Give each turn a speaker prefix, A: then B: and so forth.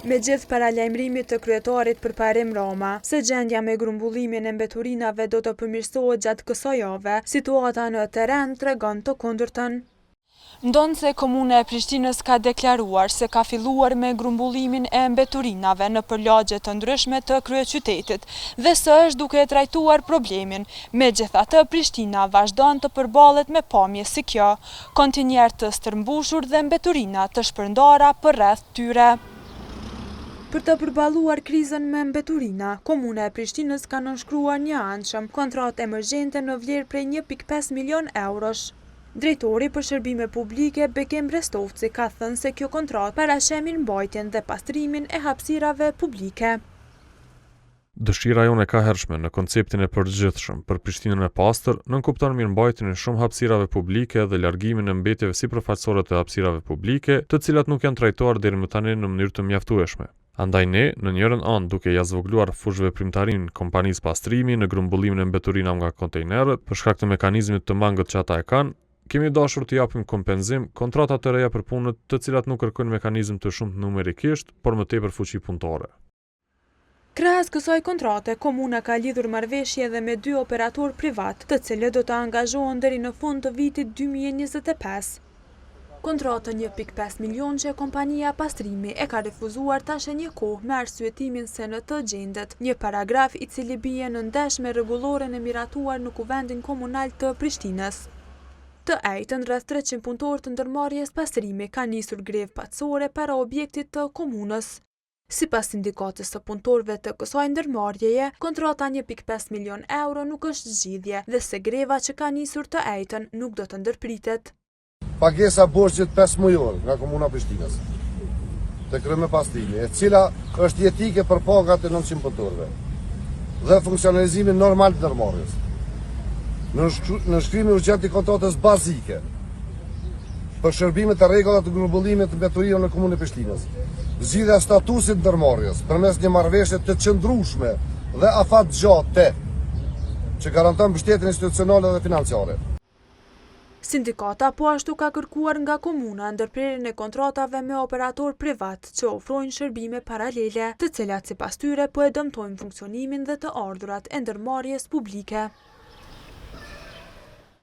A: Me gjithë paralajmërimit të kryetarit përparim Roma, se gjendja me grumbullimin e mbeturinave do të përmirësohet gjatë kësaj jave, situata në terren tregon të kundërtën. Ndonë se Komuna e Prishtinës ka deklaruar se ka filluar me grumbullimin e mbeturinave në përlagje të ndryshme të kryeqytetit dhe se është duke e trajtuar problemin, megjithatë Prishtina vazhdon të përballet me pamje si kjo, kontinjer të stërmbushur dhe mbeturina të shpërndara përreth tyre. Për të përballuar krizën me mbeturina, Komuna e Prishtinës ka nënshkruar një anëshëm kontratë emergjente në vlerë prej 1.5 milion eurosh. Drejtori për shërbime publike Bekim Brestovci ka thënë se kjo kontratë paraqen mbajtjen dhe pastrimin e hapësirave publike.
B: Dëshira jone ka hershme në konceptin e përgjithshëm për Prishtinën e pastër nënkupton mirëmbajtjen e shumë hapësirave publike dhe largimin e mbetjeve sipërfaqësore të hapësirave publike, të cilat nuk janë trajtuar deri më tani në mënyrë të mjaftueshme. Andaj ne, në njërin anë duke ja zvogëluar fushëveprimtarinë kompanisë pastrimi në grumbullimin e mbeturinave nga kontejnerët për shkak të mekanizmit të mangët që ata e kanë, kemi dashur të japim kompenzim kontratat të reja për punët të cilat nuk kërkojnë mekanizm të shumtë numerikisht, por më tepër fuqi punëtore.
A: Krahas kësaj kontrate, Komuna ka lidhur marrëveshje edhe me 2 operatorë privat, të cilët do të angazhohen deri në fund të vitit 2025. Kontratën 1.5 milion që kompania pastrimi e ka refuzuar tash e një kohë me arsyetimin se në të gjendet një paragraf i cili bie në ndesh me rregulloren e miratuar në Kuvendin Komunal të Prishtinës. Të ejtën rreth 300 punëtorë të ndërmarrjes pastrimi kanë nisur grevë paqësore para objektit të komunës. Sipas sindikatës së punëtorëve të kësaj ndërmarrjeje, kontrata 1.5 milion euro nuk është zgjidhje dhe se greva që ka nisur të ejtën nuk do të ndërpritet.
C: Pagesa borxhit 5 mujor nga Komuna Prishtinës të kryme pastrimi, e cila është jetike për pagat e 900 punëtorëve dhe funksionalizimin normal të ndërmarrjes. Në shkrimin urgjent i kontratës bazike për shërbimet të rregullat të grumbullimit të mbeturinave në Komunën e Prishtinës, zgjidhja e statusit të ndërmarrjes përmes një marrëveshje të qëndrueshme dhe afatgjatë që garanton mbështetjen institucionale dhe financiare.
A: Sindikata po ashtu ka kërkuar nga Komuna ndërprerjen e kontratave me operator privat që ofrojnë shërbime paralele, të cilat sipas tyre po e dëmtojnë funksionimin dhe të ardhurat e ndërmarrjes publike.